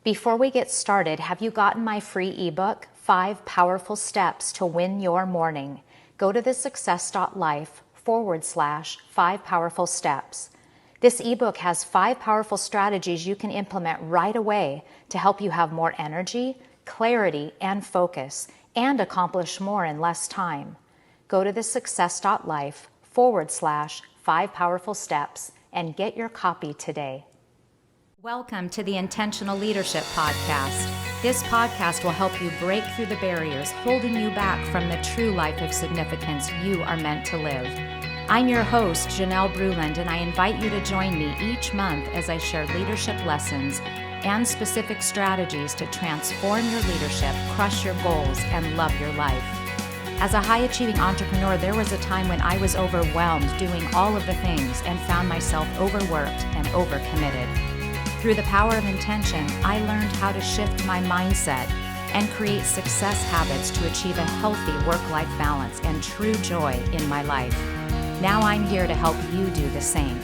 Before we get started, have you gotten my free ebook, 5 Powerful Steps to Win Your Morning? Go to thesuccess.life/5 Powerful Steps. This ebook has 5 powerful strategies you can implement right away to help you have more energy, clarity, and focus, and accomplish more in less time. Go to thesuccess.life/5 Powerful Steps and get your copy today. Welcome to the Intentional Leadership Podcast. This podcast will help you break through the barriers holding you back from the true life of significance you are meant to live. I'm your host, Janelle Bruland, and I invite you to join me each month as I share leadership lessons and specific strategies to transform your leadership, crush your goals, and love your life. As a high-achieving entrepreneur, there was a time when I was overwhelmed doing all of the things and found myself overworked and overcommitted. Through the power of intention, I learned how to shift my mindset and create success habits to achieve a healthy work-life balance and true joy in my life. Now I'm here to help you do the same.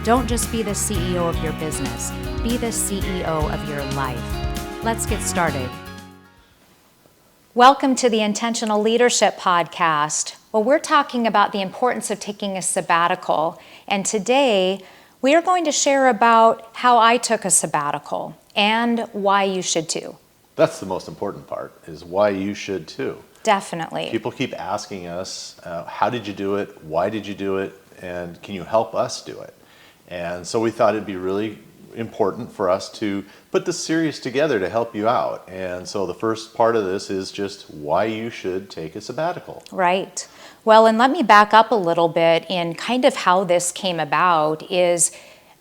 Don't just be the CEO of your business, be the CEO of your life. Let's get started. Welcome to the Intentional Leadership Podcast. Well, we're talking about the importance of taking a sabbatical, and today we are going to share about how I took a sabbatical and why you should too. That's the most important part, is why you should too. Definitely. People keep asking us, how did you do it? Why did you do it? And can you help us do it? And so we thought it'd be really important for us to put this series together to help you out. And so the first part of this is just why you should take a sabbatical. Right. Well, and let me back up a little bit in kind of how this came about is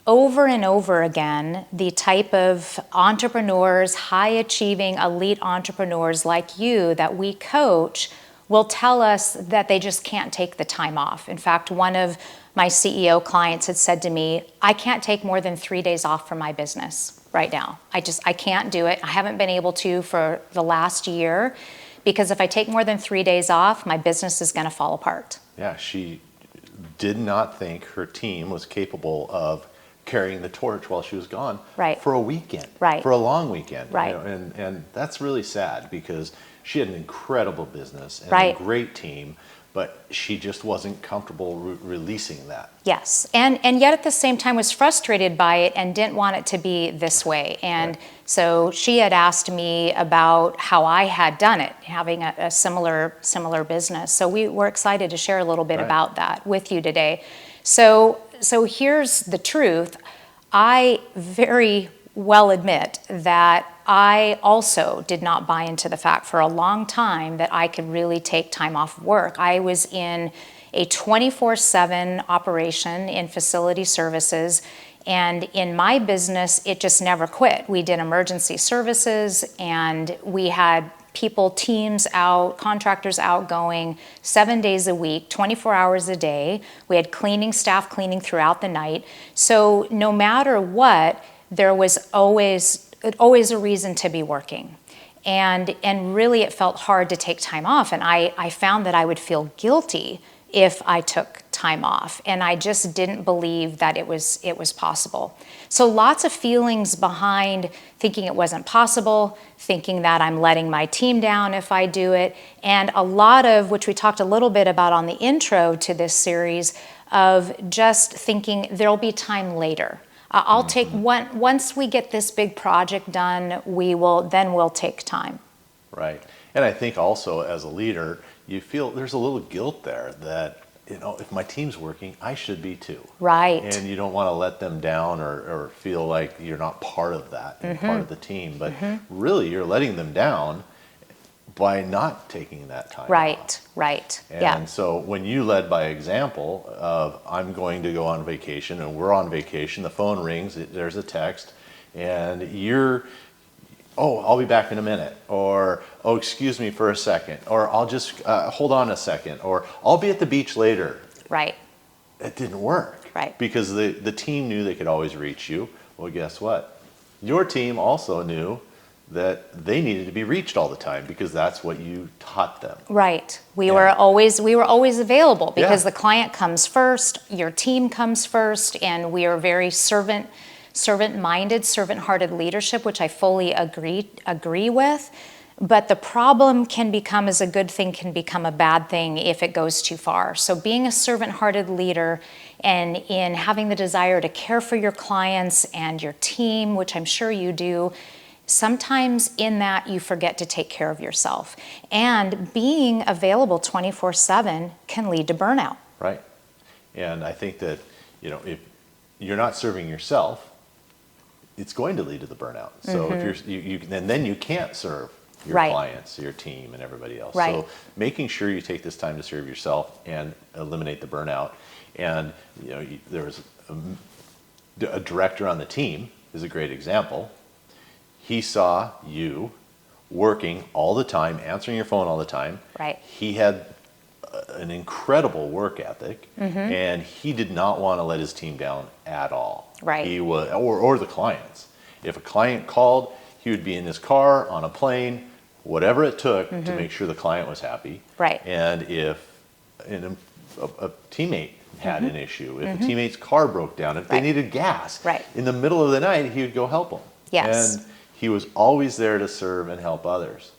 over and over again, the type of entrepreneurs, high-achieving elite entrepreneurs like you that we coach will tell us that they just can't take the time off. In fact, one of my CEO clients had said to me, I can't take more than 3 days off from my business right now. I can't do it. I haven't been able to for the last year because if I take more than 3 days off, my business is going to fall apart. Yeah, she did not think her team was capable of carrying the torch while she was gone for a weekend, for a long weekend. Right. You know, and that's really sad because she had an incredible business and a great team, but she just wasn't comfortable releasing that. Yes, and yet at the same time was frustrated by it and didn't want it to be this way. And so she had asked me about how I had done it, having a similar business. So we were excited to share a little bit about that with you today. So here's the truth. I very well admit that I also did not buy into the fact for a long time that I could really take time off work. I was in a 24/7 operation in facility services, and in my business, it just never quit. We did emergency services, and we had people, teams out, contractors out going 7 days a week, 24 hours a day. We had cleaning staff cleaning throughout the night. So no matter what, there was always a reason to be working. And really it felt hard to take time off. And I found that I would feel guilty if I took time off. And I just didn't believe that it was possible. So lots of feelings behind thinking it wasn't possible, thinking that I'm letting my team down if I do it. And a lot of, which we talked a little bit about on the intro to this series, of just thinking there'll be time later. I'll take once we get this big project done, we'll take time. Right. And I think also as a leader, you feel there's a little guilt there that, if my team's working, I should be too. Right. And you don't want to let them down or feel like you're not part of that, part of the team. But really, you're letting them down by not taking that time off. Right. And so when you led by example of I'm going to go on vacation and we're on vacation, the phone rings, there's a text, and I'll be back in a minute, or excuse me for a second, or I'll just hold on a second, or I'll be at the beach later. Right. It didn't work. Right. Because the team knew they could always reach you. Well, guess what? Your team also knew that they needed to be reached all the time because that's what you taught them. Right. We were always available because the client comes first, your team comes first, and we are very servant servant-minded, servant-hearted leadership, which I fully agree with. But the problem can become, as a good thing can become a bad thing if it goes too far. So being a servant-hearted leader and in having the desire to care for your clients and your team, which I'm sure you do, sometimes in that you forget to take care of yourself. And being available 24/7 can lead to burnout. Right. And I think that, if you're not serving yourself, it's going to lead to the burnout. So if then you can't serve your Right. clients, your team, and everybody else. Right. So making sure you take this time to serve yourself and eliminate the burnout. And there was a director on the team is a great example. He saw you working all the time, answering your phone all the time. Right. He had an incredible work ethic, and he did not want to let his team down at all. Right. He was, or the clients. If a client called, he would be in his car, on a plane, whatever it took to make sure the client was happy. Right. And if a teammate had an issue, if a teammate's car broke down, if they needed gas, Right. in the middle of the night, he would go help them. Yes. And he was always there to serve and help others.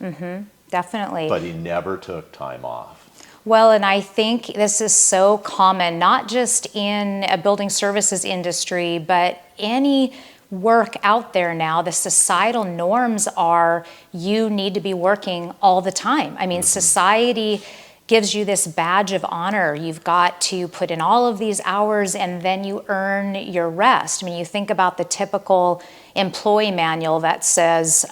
Definitely. But he never took time off. Well, and I think this is so common, not just in a building services industry, but any work out there now. The societal norms are you need to be working all the time. I mean, society gives you this badge of honor. You've got to put in all of these hours and then you earn your rest. I mean, you think about the typical employee manual that says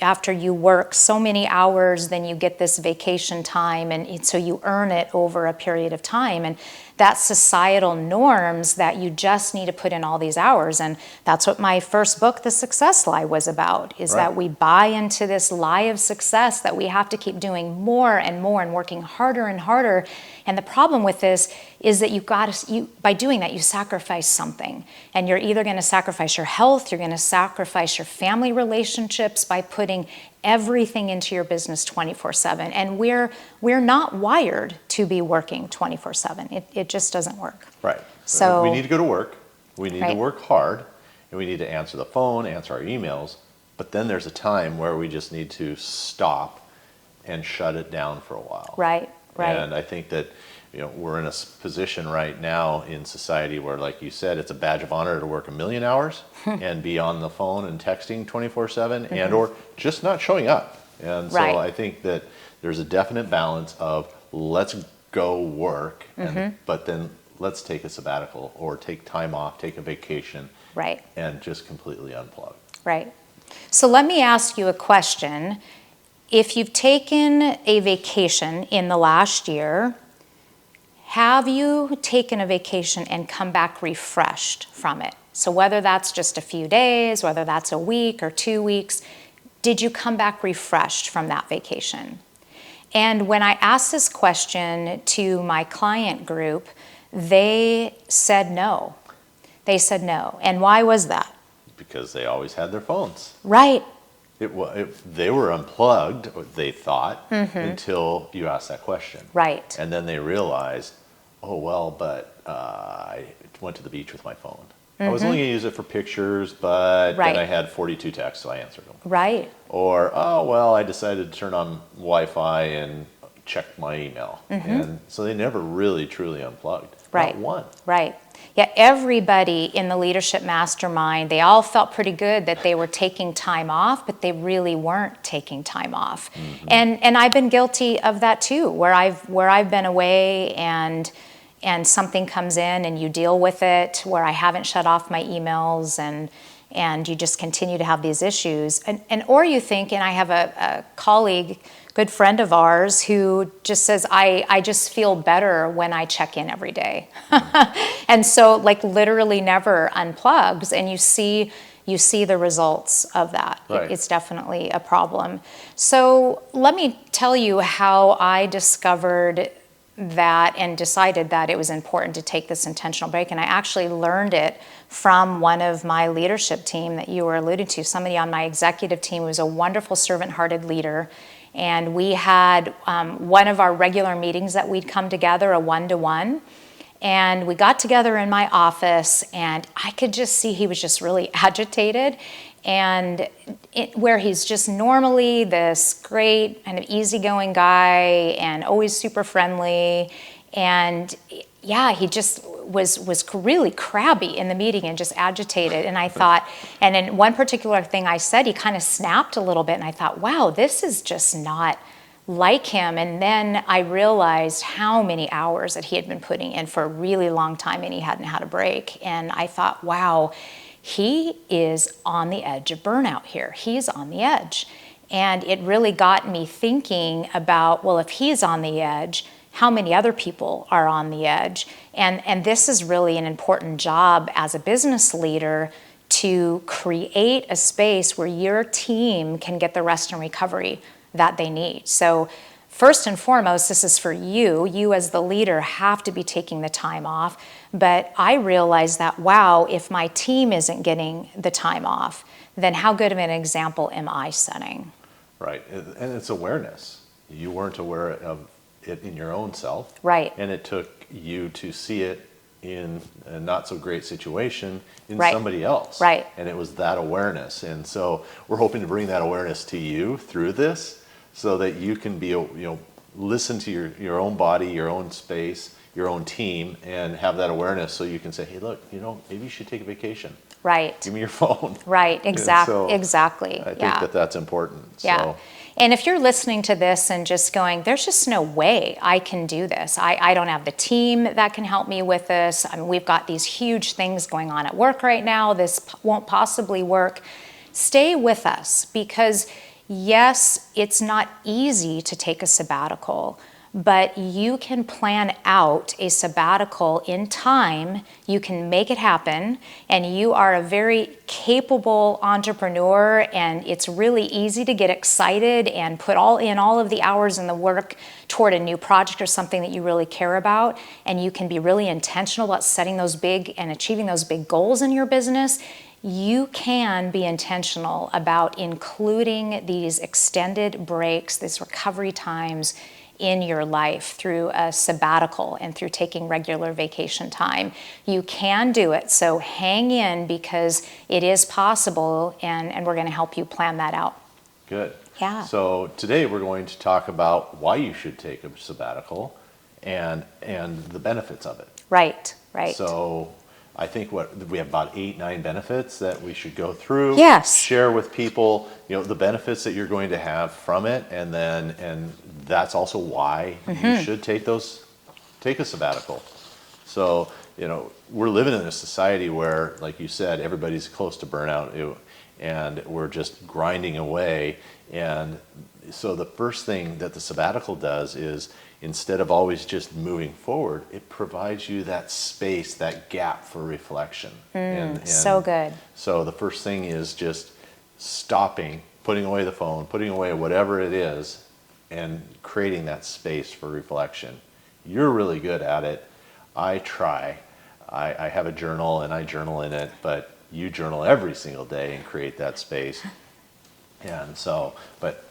after you work so many hours, then you get this vacation time, and so you earn it over a period of time. And that's societal norms that you just need to put in all these hours. And that's what my first book, The Success Lie, was about, is Right. that we buy into this lie of success that we have to keep doing more and more and working harder and harder. And the problem with this is that by doing that, you sacrifice something. And you're either going to sacrifice your health, you're going to sacrifice your family relationships by putting everything into your business 24/7. And we're not wired to be working 24/7. It just doesn't work. Right. So we need to go to work. We need to Right. work hard, and we need to answer the phone, answer our emails. But then there's a time where we just need to stop and shut it down for a while. Right. And I think that we're in a position right now in society where, like you said, it's a badge of honor to work 1,000,000 hours and be on the phone and texting 24/7 and or just not showing up. And so Right. I think that there's a definite balance of let's go work, but then let's take a sabbatical or take time off, take a vacation, Right. and just completely unplug. Right. So let me ask you a question. If you've taken a vacation in the last year, have you taken a vacation and come back refreshed from it? So whether that's just a few days, whether that's a week or 2 weeks, did you come back refreshed from that vacation? And when I asked this question to my client group, they said no. They said no. And why was that? Because they always had their phones. Right. They were unplugged, they thought, until you asked that question. Right. And then they realized, oh, well, but I went to the beach with my phone. I was only going to use it for pictures, but Right. then I had 42 texts, so I answered them. Right. Or, oh, well, I decided to turn on Wi-Fi and check my email. And so they never really, truly unplugged. Right. Not one. Right. Yeah, everybody in the leadership mastermind, they all felt pretty good that they were taking time off, but they really weren't taking time off. And I've been guilty of that too, where I've been away and something comes in and you deal with it, where I haven't shut off my emails and you just continue to have these issues. Or you think, and I have a colleague, good friend of ours, who just says, I just feel better when I check in every day. And so like literally never unplugs, and you see the results of that. Right. It's definitely a problem. So let me tell you how I discovered that and decided that it was important to take this intentional break. And I actually learned it from one of my leadership team that you were alluding to, somebody on my executive team who was a wonderful servant-hearted leader. And we had one of our regular meetings that we'd come together, a one-to-one. And we got together in my office, and I could just see he was just really agitated. And where he's just normally this great kind of easygoing guy and always super friendly. And yeah, he just was really crabby in the meeting and just agitated. And I thought, and in one particular thing I said, he kind of snapped a little bit. And I thought, wow, this is just not like him. And then I realized how many hours that he had been putting in for a really long time and he hadn't had a break. And I thought, wow, he is on the edge of burnout here. He's on the edge. And it really got me thinking about, well, if he's on the edge, how many other people are on the edge? And this is really an important job as a business leader, to create a space where your team can get the rest and recovery that they need. So first and foremost, this is for you. You as the leader have to be taking the time off. But I realized that, wow, if my team isn't getting the time off, then how good of an example am I setting? Right, and it's awareness. You weren't aware of it in your own self. Right. And it took you to see it in a not so great situation in Right. somebody else. Right. And it was that awareness. And so we're hoping to bring that awareness to you through this, so that you can be, listen to your own body, your own space, your own team, and have that awareness, so you can say, hey, look, maybe you should take a vacation. Right. Give me your phone. Right, So exactly. I think that's important. Yeah. So, and if you're listening to this and just going, there's just no way I can do this. I don't have the team that can help me with this. I mean, we've got these huge things going on at work right now. This won't possibly work. Stay with us, because yes, it's not easy to take a sabbatical, but you can plan out a sabbatical in time. You can make it happen, and you are a very capable entrepreneur, and it's really easy to get excited and put all of the hours and the work toward a new project or something that you really care about, and you can be really intentional about setting those big and achieving those big goals in your business. You can be intentional about including these extended breaks, these recovery times in your life through a sabbatical and through taking regular vacation time. You can do it, so hang in, because it is possible, and we're going to help you plan that out. good. Yeah. So today we're going to talk about why you should take a sabbatical and the benefits of it. Right, right. So I think we have about 8-9 benefits that we should go through. Yes. Share with people, the benefits that you're going to have from it, and that's also why you should take a sabbatical. So, we're living in a society where, like you said, everybody's close to burnout, and we're just grinding away. And so the first thing that the sabbatical does is, instead of always just moving forward, it provides you that space, that gap for reflection. And so good. So the first thing is just stopping, putting away the phone, putting away whatever it is, and creating that space for reflection. You're really good at it. I try. I have a journal, and I journal in it, but you journal every single day and create that space. And so, but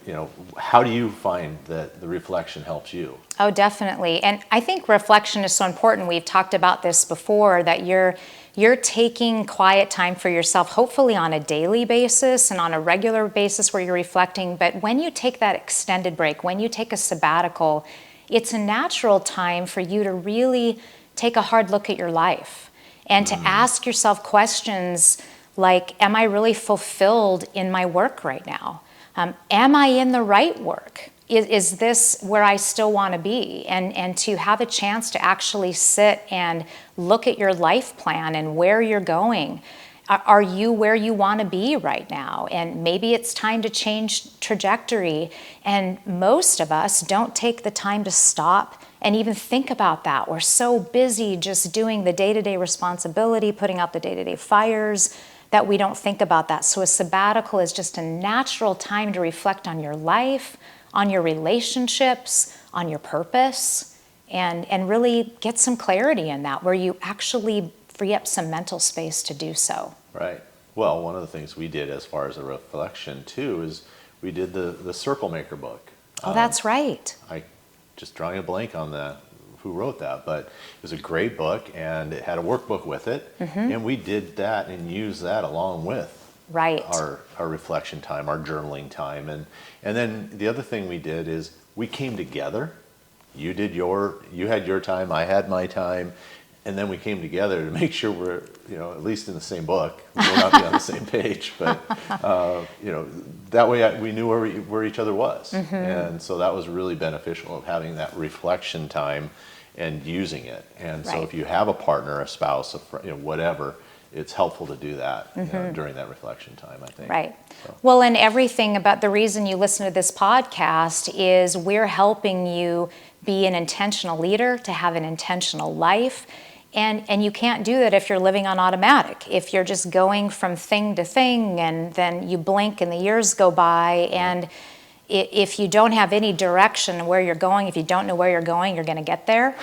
how do you find that the reflection helps you? Oh, definitely. And I think reflection is so important. We've talked about this before, that you're taking quiet time for yourself, hopefully on a daily basis and on a regular basis where you're reflecting. But when you take that extended break, when you take a sabbatical, it's a natural time for you to really take a hard look at your life and to ask yourself questions like, am I really fulfilled in my work right now? Am I in the right work? Is this where I still want to be? And to have a chance to actually sit and look at your life plan and where you're going. Are you where you want to be right now? And maybe it's time to change trajectory. And most of us don't take the time to stop and even think about that. We're so busy just doing the day-to-day responsibility, putting out the day-to-day fires, that we don't think about that. So a sabbatical is just a natural time to reflect on your life, on your relationships, on your purpose, and really get some clarity in that, where you actually free up some mental space to do so. Right. Well, one of the things we did as far as a reflection too is we did the Circle Maker book. Oh, that's right. I just drawing a blank on that. who wrote that, but it was a great book, and it had a workbook with it, and we did that and used that along with Right. our reflection time, our journaling time, and then the other thing we did is we came together. You had your time, I had my time, and then we came together to make sure we're, at least in the same book. We may not be on the same page, but that way we knew where each other was, and so that was really beneficial of having that reflection time and using it. And so Right. if you have a partner, a spouse, whatever, it's helpful to do that during that reflection time, I think. Right. So. Well, and everything about the reason you listen to this podcast is we're helping you be an intentional leader, to have an intentional life. And you can't do that if you're living on automatic. If you're just going from thing to thing, and then you blink and the years go by, and if you don't have any direction where you're going, if you don't know where you're going, you're going to get there.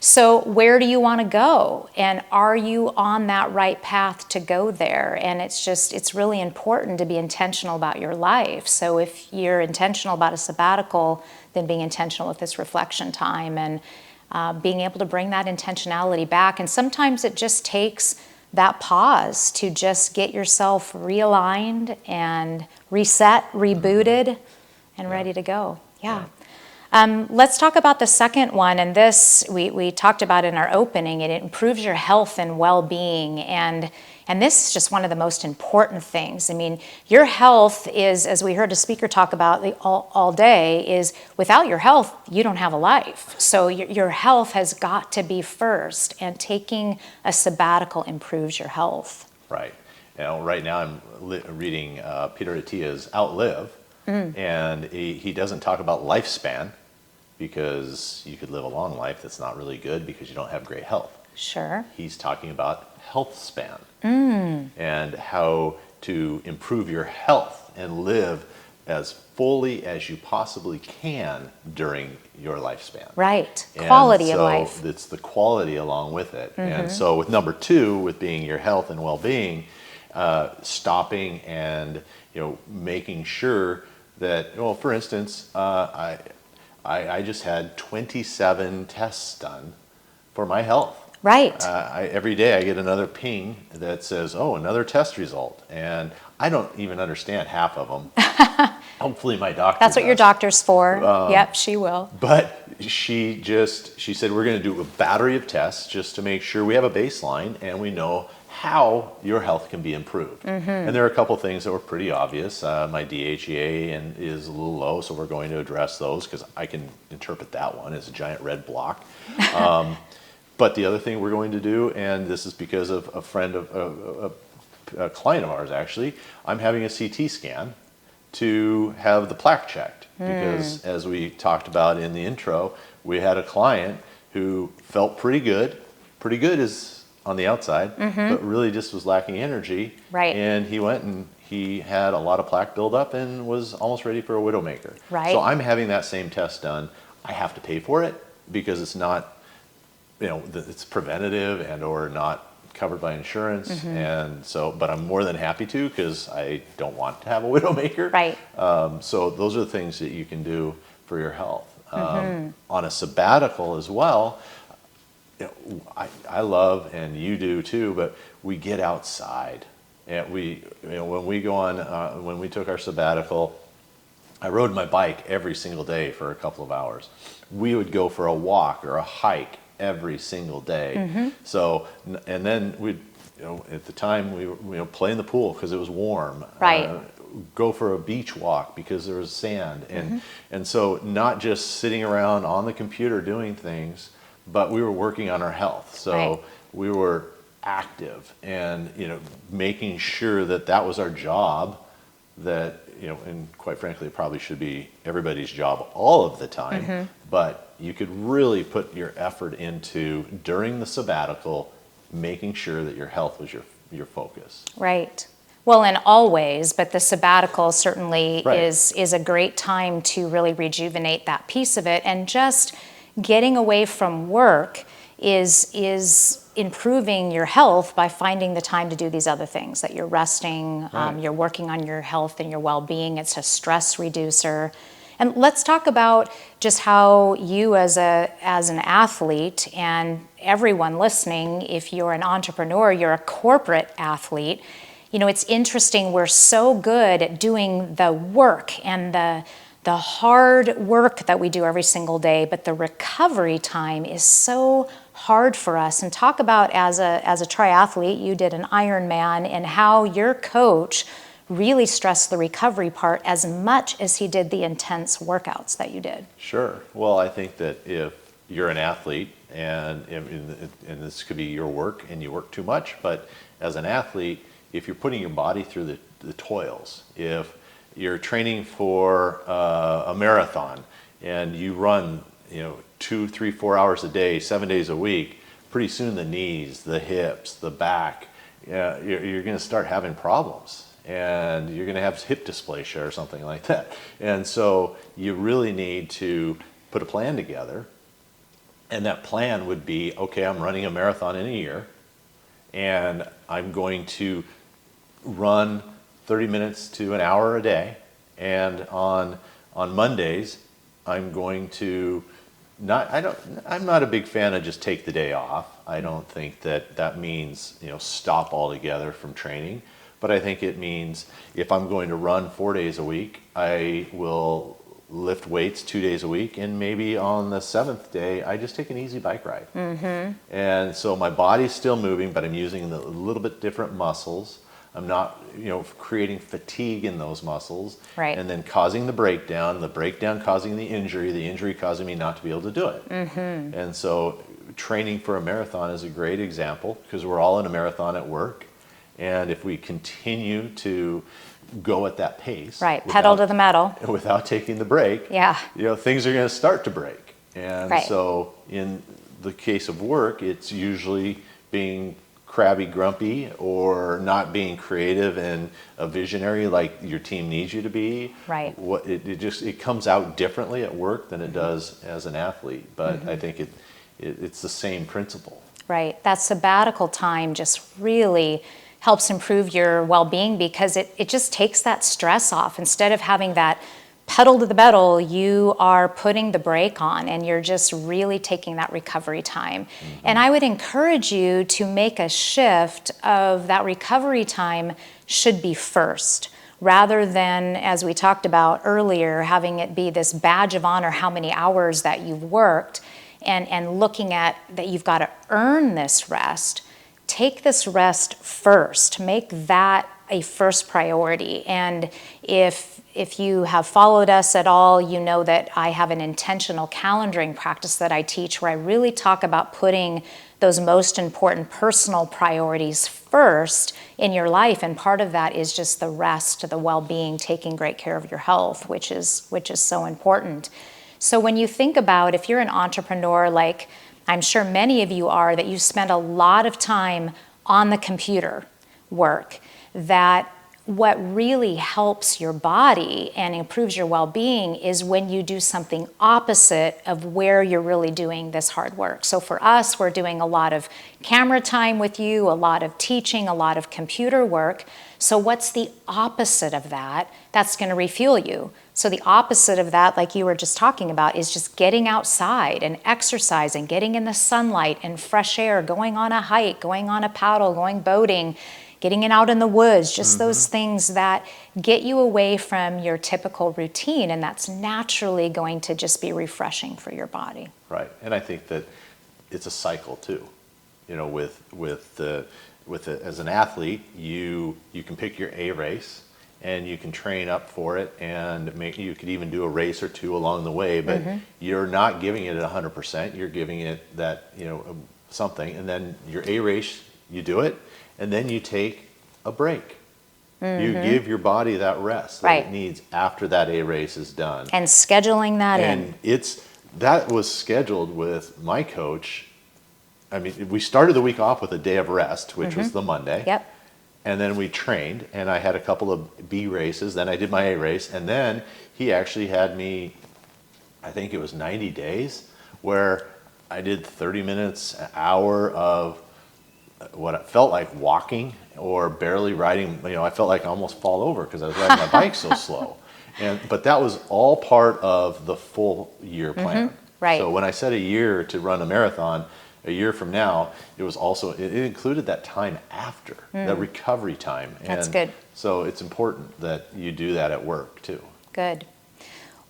So where do you want to go? And are you on that right path to go there? And it's really important to be intentional about your life. So if you're intentional about a sabbatical, then being intentional with this reflection time, and being able to bring that intentionality back. And sometimes it just takes that pause to just get yourself realigned and reset, rebooted, and ready to go. Yeah. Let's talk about the second one. And this we talked about in our opening. It improves your health and well-being. And this is just one of the most important things. I mean, your health is, as we heard a speaker talk about all day, is without your health, you don't have a life. So your health has got to be first, and taking a sabbatical improves your health. Right. Right now I'm reading Peter Attia's Outlive, and he doesn't talk about lifespan, because you could live a long life that's not really good because you don't have great health. Sure. He's talking about health span and how to improve your health and live as fully as you possibly can during your lifespan. Right. Quality of life. So it's the quality along with it. And so with number 2, with being your health and well-being, stopping and making sure that, for instance, I just had 27 tests done for my health. Right. Every day I get another ping that says, another test result. And I don't even understand half of them. Hopefully my doctor That's what does. your doctor's for. Yep, she will. But she said, we're going to do a battery of tests just to make sure we have a baseline and we know how your health can be improved. And there are a couple things that were pretty obvious. My DHEA is a little low, so we're going to address those, because I can interpret that one as a giant red block. But the other thing we're going to do, and this is because of a friend of a client of ours, actually, I'm having a CT scan to have the plaque checked, because as we talked about in the intro, we had a client who felt pretty good. Pretty good is on the outside, but really just was lacking energy. Right. And he went and he had a lot of plaque buildup and was almost ready for a widowmaker. Right. So I'm having that same test done. I have to pay for it because it's not, it's preventative and or not covered by insurance. And so, but I'm more than happy to, because I don't want to have a widowmaker. Right. So those are the things that you can do for your health. On a sabbatical as well, I love, and you do too, but we get outside. And when we go on, when we took our sabbatical, I rode my bike every single day for a couple of hours. We would go for a walk or a hike every single day. So, and then we'd, at the time we were, play in the pool because it was warm. Right. Go for a beach walk because there was sand. And so not just sitting around on the computer doing things, but we were working on our health. So Right. we were active and, making sure that was our job, that, and quite frankly, it probably should be everybody's job all of the time, but you could really put your effort into, during the sabbatical, making sure that your health was your focus. Right. Well, and always, but the sabbatical certainly Right. is a great time to really rejuvenate that piece of it. And just getting away from work is improving your health by finding the time to do these other things, that you're resting, Right. you're working on your health and your well-being. It's a stress reducer. And let's talk about just how you as an athlete, and everyone listening, if you're an entrepreneur, you're a corporate athlete. It's interesting, we're so good at doing the work and the hard work that we do every single day, but the recovery time is so hard for us. And talk about, as a triathlete, you did an Ironman, and how your coach really stressed the recovery part as much as he did the intense workouts that you did. Sure. Well, I think that if you're an athlete, and this could be your work and you work too much, but as an athlete, if you're putting your body through the toils, if you're training for a marathon and you run 2, 3, 4 hours a day, 7 days a week, pretty soon the knees, the hips, the back, you're going to start having problems, and you're going to have hip dysplasia or something like that. And so you really need to put a plan together, and that plan would be, okay, I'm running a marathon in a year, and I'm going to run 30 minutes to an hour a day, and on Mondays I'm going to I'm not a big fan of just take the day off. I don't think that means stop altogether from training, but I think it means if I'm going to run 4 days a week, I will lift weights 2 days a week, and maybe on the 7th day I just take an easy bike ride. And so my body's still moving, but I'm using a little bit different muscles. I'm not, creating fatigue in those muscles, right, and then causing the breakdown causing the injury causing me not to be able to do it. And so training for a marathon is a great example, because we're all in a marathon at work. And if we continue to go at that pace, right, pedal to the metal, without taking the break, yeah, things are going to start to break. And right, so in the case of work, it's usually being crabby, grumpy, or not being creative and a visionary like your team needs you to be. Right. It comes out differently at work than it does as an athlete, but I think it's the same principle. Right. That sabbatical time just really helps improve your well-being, because it just takes that stress off. Instead of having that pedal to the metal, you are putting the brake on, and you're just really taking that recovery time. And I would encourage you to make a shift of that recovery time should be first, rather than, as we talked about earlier, having it be this badge of honor how many hours that you've worked, and looking at that you've got to earn this rest. Take this rest first. Make that a first priority. And if you have followed us at all, you know that I have an intentional calendaring practice that I teach, where I really talk about putting those most important personal priorities first in your life. And part of that is just the rest, the well-being, taking great care of your health, which is so important. So when you think about, if you're an entrepreneur, like I'm sure many of you are, that you spend a lot of time on the computer work, that what really helps your body and improves your well-being is when you do something opposite of where you're really doing this hard work. So for us, we're doing a lot of camera time with you, a lot of teaching, a lot of computer work. So what's the opposite of that? That's going to refuel you. So the opposite of that, like you were just talking about, is just getting outside and exercising, getting in the sunlight and fresh air, going on a hike, going on a paddle, going boating, getting out in the woods, just those things that get you away from your typical routine, and that's naturally going to just be refreshing for your body. Right, and I think that it's a cycle too. As an athlete, you can pick your A race, and you can train up for it, and you could even do a race or two along the way, but you're not giving it 100%. You're giving it that something, and then your A race, you do it, and then you take a break. You give your body that rest that it needs after that A race is done. And scheduling that in. And that was scheduled with my coach. I mean, we started the week off with a day of rest, which was the Monday. Yep. And then we trained, and I had a couple of B races. Then I did my A race, and then he actually had me, I think it was 90 days, where I did 30 minutes, an hour of what it felt like walking or barely riding. I felt like I almost fall over because I was riding my bike so slow. But that was all part of the full year plan. Right. So when I said a year to run a marathon, a year from now, it included that time after, that recovery time. That's and good. So it's important that you do that at work too. Good.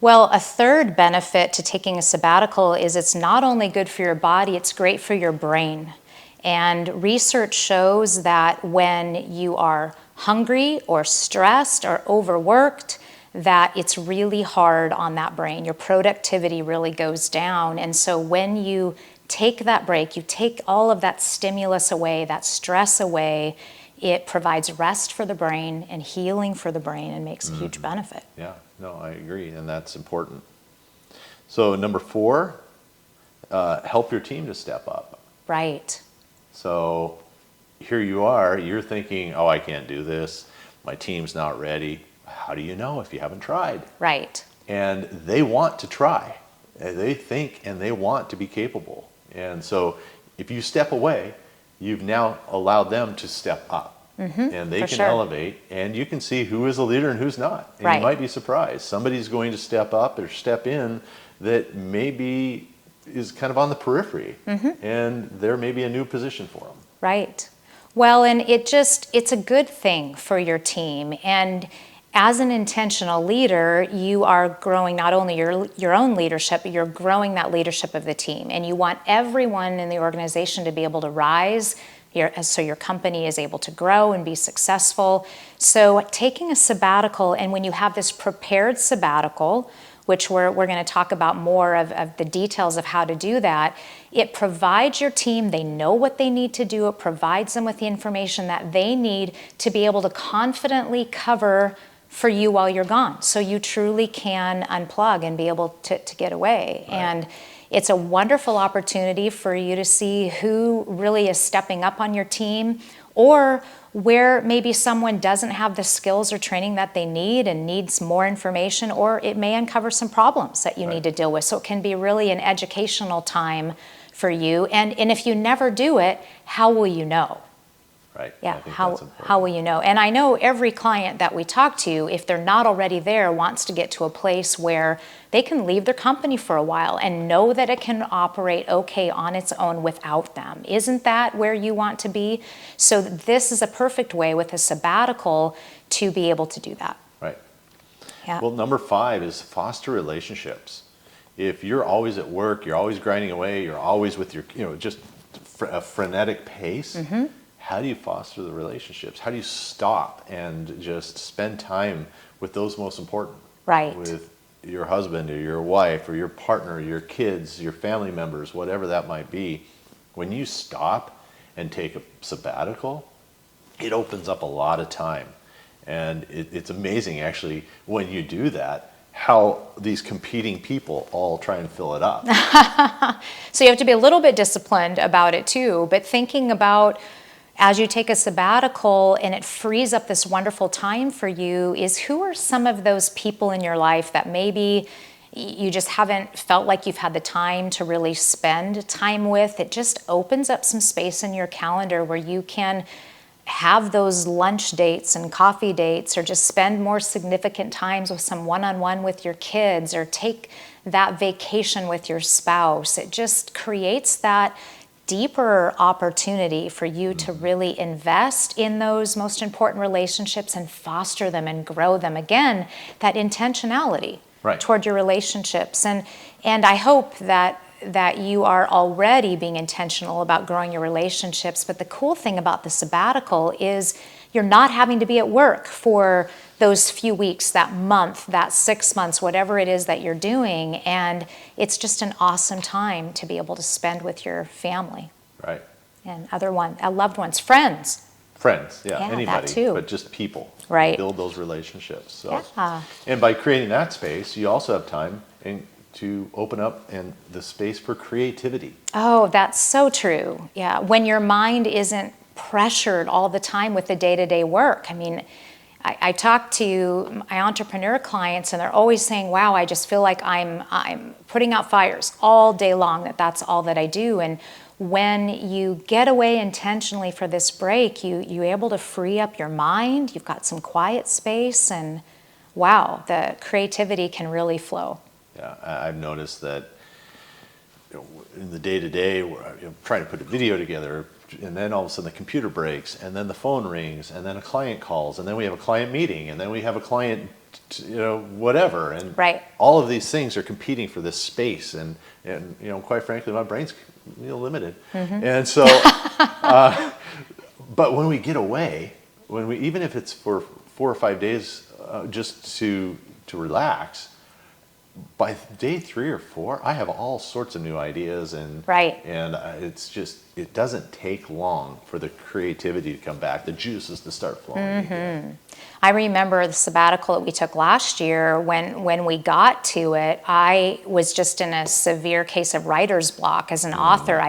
Well, a third benefit to taking a sabbatical is it's not only good for your body, it's great for your brain. And research shows that when you are hungry or stressed or overworked, that it's really hard on that brain. Your productivity really goes down. And so when you take that break, you take all of that stimulus away, that stress away, it provides rest for the brain and healing for the brain and makes a huge benefit. Yeah, no, I agree, and that's important. So number 4, help your team to step up. Right. So here you are, you're thinking, oh, I can't do this, my team's not ready. How do you know if you haven't tried? Right. And they want to try. They think and they want to be capable. And so if you step away, you've now allowed them to step up. And they can elevate, and you can see who is a leader and who's not. And you might be surprised. Somebody's going to step up or step in that maybe is kind of on the periphery, and there may be a new position for them. Right. Well, and it's a good thing for your team. And as an intentional leader, you are growing not only your own leadership, but you're growing that leadership of the team. And you want everyone in the organization to be able to rise, so your company is able to grow and be successful. So taking a sabbatical, and when you have this prepared sabbatical, which we're going to talk about more of the details of how to do that, it provides your team, they know what they need to do, it provides them with the information that they need to be able to confidently cover for you while you're gone. So you truly can unplug and be able to get away. Right. And it's a wonderful opportunity for you to see who really is stepping up on your team, or where maybe someone doesn't have the skills or training that they need and needs more information, or it may uncover some problems that you need to deal with. So it can be really an educational time for you. And if you never do it, how will you know? Right. Yeah, I think how that's important. will you know? And I know every client that we talk to, if they're not already there, wants to get to a place where they can leave their company for a while and know that it can operate okay on its own without them. Isn't that where you want to be? So this is a perfect way with a sabbatical to be able to do that. Right. Yeah. Well, number 5 is foster relationships. If you're always at work, you're always grinding away, you're always with your, just a frenetic pace, how do you foster the relationships? How do you stop and just spend time with those most important? Right. With your husband or your wife or your partner, your kids, your family members, whatever that might be. When you stop and take a sabbatical, it opens up a lot of time. And it's amazing, actually, when you do that, how these competing people all try and fill it up. So you have to be a little bit disciplined about it too, but thinking about as you take a sabbatical and it frees up this wonderful time for you, is who are some of those people in your life that maybe you just haven't felt like you've had the time to really spend time with? It just opens up some space in your calendar where you can have those lunch dates and coffee dates, or just spend more significant times with some one-on-one with your kids, or take that vacation with your spouse. It just creates that deeper opportunity for you to really invest in those most important relationships and foster them and grow them. Again, that intentionality toward your relationships. And I hope that you are already being intentional about growing your relationships. But the cool thing about the sabbatical is you're not having to be at work for those few weeks, that month, that 6 months, whatever it is that you're doing. And it's just an awesome time to be able to spend with your family. Right. And loved ones, friends. Friends, Yeah, anybody, that too. but just people. Right. Build those relationships. So. Yeah. And by creating that space, you also have time to open up and the space for creativity. Oh, that's so true. Yeah, when your mind isn't pressured all the time with the day-to-day work. I mean, I talk to my entrepreneur clients and they're always saying, wow, I just feel like I'm putting out fires all day long, that's all that I do. And when you get away intentionally for this break, you're able to free up your mind. You've got some quiet space, and wow, the creativity can really flow. Yeah, I've noticed that in the day-to-day, where I'm trying to put a video together, and then all of a sudden the computer breaks, and then the phone rings, and then a client calls, and then we have a client meeting, and then we have a client, whatever, and Right. all of these things are competing for this space, and quite frankly, my brain's limited, and so, but when we get away, even if it's for 4 or 5 days, just to relax. By day 3 or 4, I have all sorts of new ideas, and Right. it doesn't take long for the creativity to come back, the juices to start flowing again. I remember the sabbatical that we took last year. When we got to it, I was just in a severe case of writer's block as an author.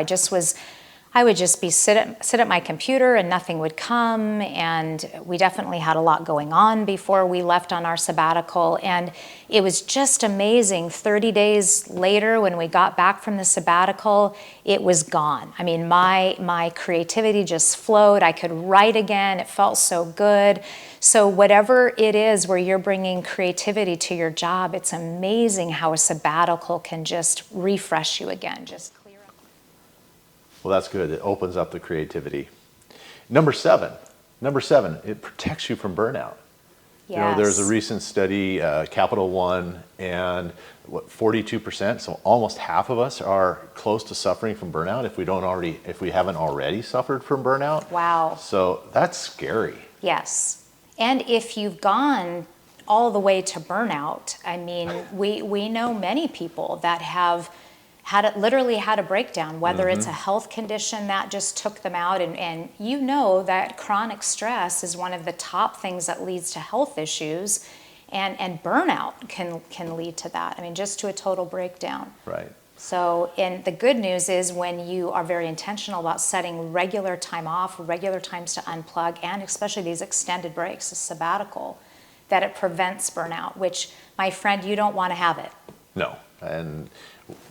I would just be sit at my computer and nothing would come, and we definitely had a lot going on before we left on our sabbatical, and it was just amazing. 30 days later, when we got back from the sabbatical, it was gone. I mean, my creativity just flowed. I could write again. It felt so good. So whatever it is where you're bringing creativity to your job, it's amazing how a sabbatical can just refresh you again, just clear up. Well, that's good. It opens up the creativity. Number seven, it protects you from burnout. Yes. There's a recent study, Capital One, and 42%, so almost half of us are close to suffering from burnout if we haven't already suffered from burnout. Wow. So that's scary. Yes. And if you've gone all the way to burnout, I mean, we know many people that have literally had a breakdown, whether it's a health condition that just took them out, and you know that chronic stress is one of the top things that leads to health issues, and burnout can lead to that. I mean, just to a total breakdown. Right. So, and the good news is when you are very intentional about setting regular time off, regular times to unplug, and especially these extended breaks, a sabbatical, that it prevents burnout, which, my friend, you don't want to have it. No. And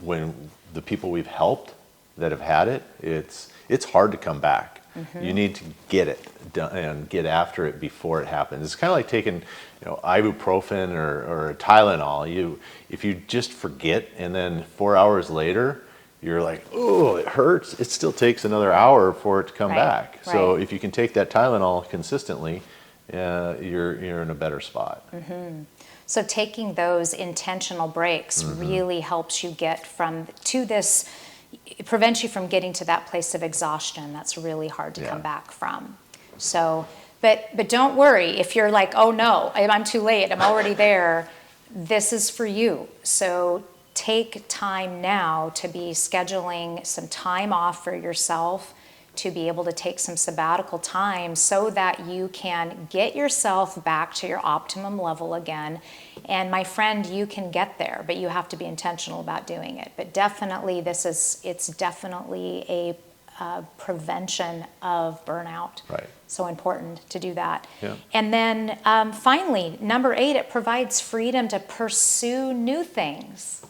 when the people we've helped that have had it, it's hard to come back. You need to get it done and get after it before it happens. It's kind of like taking, ibuprofen or Tylenol. If you just forget, and then 4 hours later you're like, oh, it hurts. It still takes another hour for it to come back. So if you can take that Tylenol consistently, you're in a better spot. So taking those intentional breaks really helps you get it prevents you from getting to that place of exhaustion that's really hard to come back from. So, but don't worry if you're like, oh no, I'm too late, I'm already there. This is for you. So take time now to be scheduling some time off for yourself, to be able to take some sabbatical time so that you can get yourself back to your optimum level again. And my friend, you can get there, but you have to be intentional about doing it. But definitely it's definitely a prevention of burnout. Right. So important to do that. Yeah. And then finally, number 8, it provides freedom to pursue new things.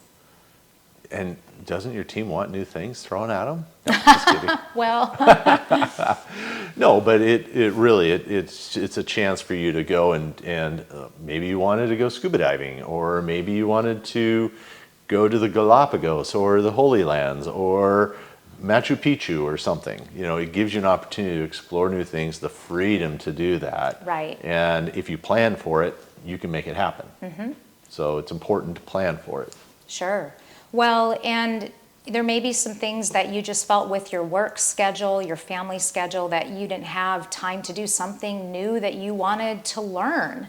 And doesn't your team want new things thrown at them? No, just kidding. Well, No, but it's a chance for you to go and maybe you wanted to go scuba diving, or maybe you wanted to go to the Galapagos or the Holy Lands or Machu Picchu or something. It gives you an opportunity to explore new things, the freedom to do that. Right. And if you plan for it, you can make it happen. So it's important to plan for it. sure. Well, and there may be some things that you just felt with your work schedule, your family schedule, that you didn't have time to do something new that you wanted to learn.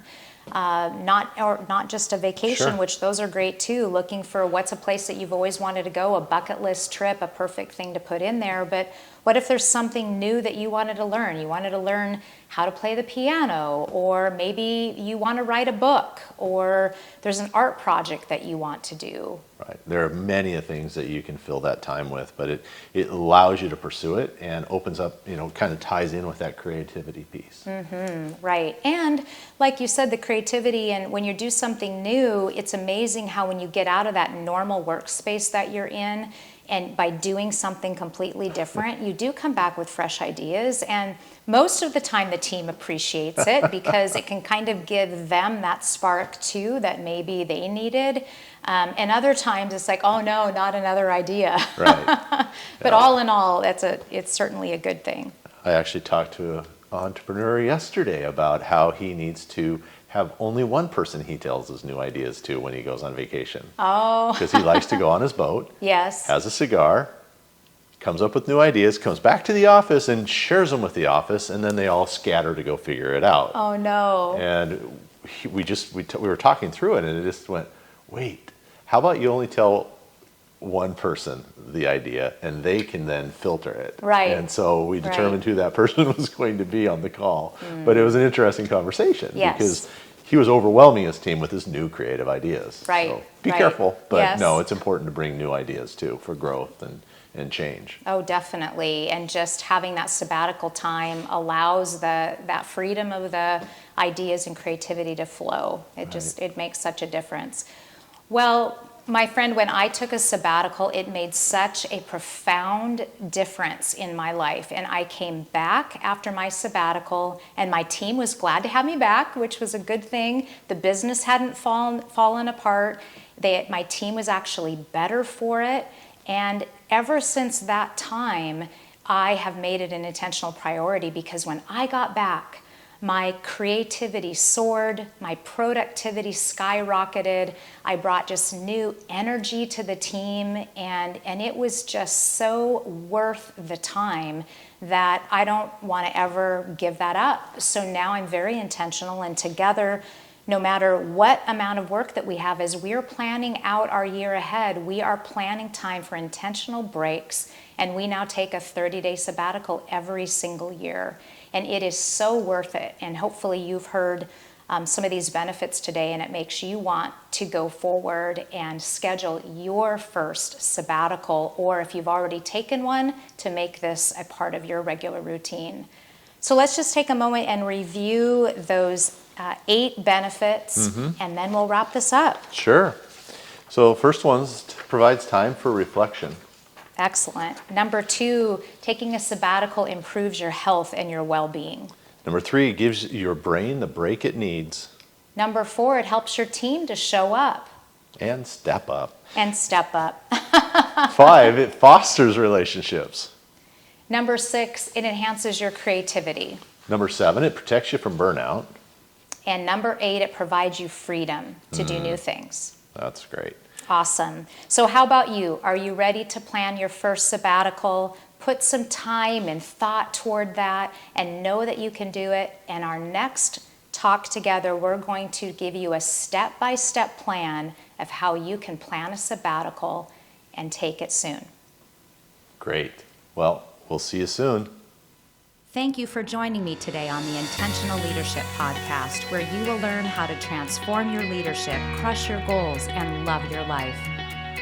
Not just a vacation, Sure. which those are great too, looking for what's a place that you've always wanted to go, a bucket list trip, a perfect thing to put in there. But what if there's something new that you wanted to learn? You wanted to learn how to play the piano, or maybe you want to write a book, or there's an art project that you want to do. Right. There are many things that you can fill that time with, but it allows you to pursue it and opens up, kind of ties in with that creativity piece. Right. And like you said, the creativity, and when you do something new, it's amazing how when you get out of that normal workspace that you're in And by doing something completely different, you do come back with fresh ideas. And most of the time, the team appreciates it because it can kind of give them that spark too that maybe they needed. And other times, it's like, oh no, not another idea. Right. But all in all, it's certainly a good thing. I actually talked to an entrepreneur yesterday about how he needs to have only one person he tells his new ideas to when he goes on vacation. Oh. Because he likes to go on his boat, Yes. has a cigar, comes up with new ideas, comes back to the office and shares them with the office, and then they all scatter to go figure it out. Oh no. And we were talking through it, and it just went, wait, how about you only tell one person the idea and they can then filter it? Right. And so we determined who that person was going to be on the call. But it was an interesting conversation because he was overwhelming his team with his new creative ideas. Right. So be careful, but no, it's important to bring new ideas too for growth and change. Oh, definitely. And just having that sabbatical time allows that freedom of the ideas and creativity to flow. It makes such a difference. Well, my friend, when I took a sabbatical, it made such a profound difference in my life. And I came back after my sabbatical, and my team was glad to have me back, which was a good thing. The business hadn't fallen apart. My team was actually better for it. And ever since that time, I have made it an intentional priority because when I got back, my creativity soared, my productivity skyrocketed, I brought just new energy to the team, and it was just so worth the time that I don't want to ever give that up. So now I'm very intentional, and together, no matter what amount of work that we have, as we're planning out our year ahead, we are planning time for intentional breaks, and we now take a 30-day sabbatical every single year. And it is so worth it. And hopefully you've heard some of these benefits today, and it makes you want to go forward and schedule your first sabbatical, or if you've already taken one, to make this a part of your regular routine. So let's just take a moment and review those 8 benefits, and then we'll wrap this up. Sure. So first one provides time for reflection. Excellent. Number 2, taking a sabbatical improves your health and your well-being. Number 3, it gives your brain the break it needs. Number 4, it helps your team to show up. And step up. And step up. 5, it fosters relationships. Number 6, it enhances your creativity. Number 7, it protects you from burnout. And number 8, it provides you freedom to do new things. That's great. Awesome. So how about you? Are you ready to plan your first sabbatical? Put some time and thought toward that and know that you can do it. And our next talk together, we're going to give you a step-by-step plan of how you can plan a sabbatical and take it soon. Great. Well, we'll see you soon. Thank you for joining me today on the Intentional Leadership Podcast, where you will learn how to transform your leadership, crush your goals, and love your life.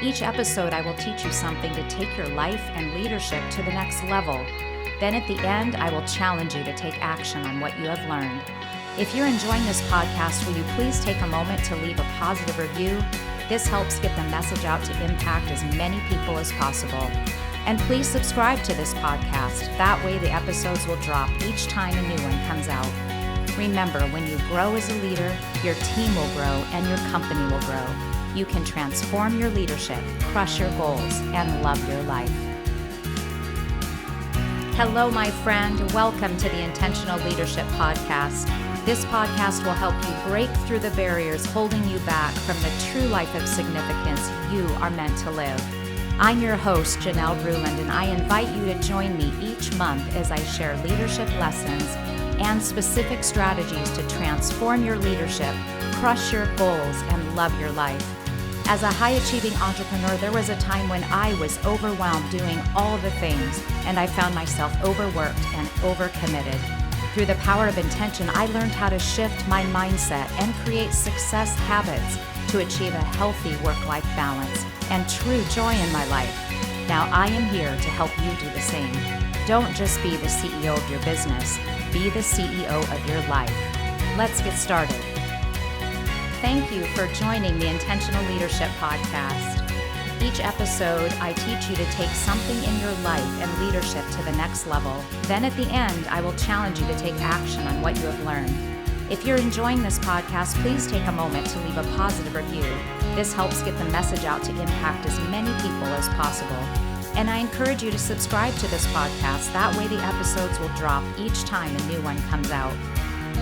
Each episode, I will teach you something to take your life and leadership to the next level. Then at the end, I will challenge you to take action on what you have learned. If you're enjoying this podcast, will you please take a moment to leave a positive review? This helps get the message out to impact as many people as possible. And please subscribe to this podcast. That way the episodes will drop each time a new one comes out. Remember, when you grow as a leader, your team will grow and your company will grow. You can transform your leadership, crush your goals, and love your life. Hello, my friend. Welcome to the Intentional Leadership Podcast. This podcast will help you break through the barriers holding you back from the true life of significance you are meant to live. I'm your host, Janelle Bruland, and I invite you to join me each month as I share leadership lessons and specific strategies to transform your leadership, crush your goals, and love your life. As a high-achieving entrepreneur, there was a time when I was overwhelmed doing all the things, and I found myself overworked and overcommitted. Through the power of intention, I learned how to shift my mindset and create success habits to achieve a healthy work-life balance and true joy in my life. Now I am here to help you do the same. Don't just be the CEO of your business, be the CEO of your life. Let's get started. Thank you for joining the Intentional Leadership Podcast. Each episode, I teach you to take something in your life and leadership to the next level. Then at the end, I will challenge you to take action on what you have learned. If you're enjoying this podcast, please take a moment to leave a positive review. This helps get the message out to impact as many people as possible. And I encourage you to subscribe to this podcast. That way the episodes will drop each time a new one comes out.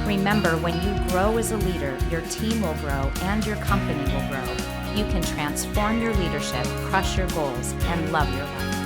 Remember, when you grow as a leader, your team will grow and your company will grow. You can transform your leadership, crush your goals, and love your life.